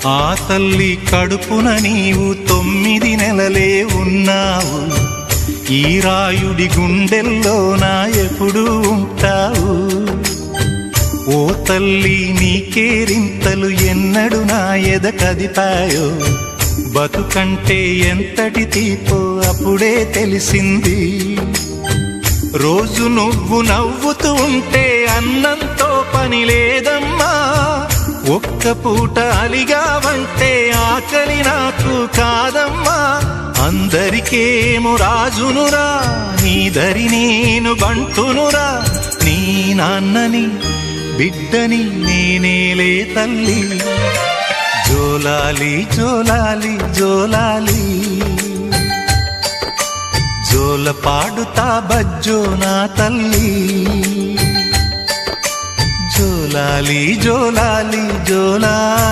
ఆ తల్లి కడుపున నీవు 9 నెలలే ఉన్నావు. ఈ రాయుడి గుండెల్లో నా ఎప్పుడు ఉంటావు. ఓ తల్లి నీకేరింతలు ఎన్నడు నా ఎద కదిపాయో. బతుకంటే ఎంతటి తీపో అప్పుడే తెలిసింది. రోజు నువ్వు నవ్వుతూ ఉంటే అన్నంతో పని లేదమ్మా. ఒక్క పూట అలిగావంటే ఆకలి నాకు కాదమ్మా. అందరికేమో రాజునురా, నీ దరి నేను బంటునురా. నీ నాన్నని బిడ్డని నేనేలే తల్లి. జోలాలి జోలాలి జోలాలి, జోల పాడుతా బజ్జో నా తల్లి. జోలాలి జోలాలి జోలాలి.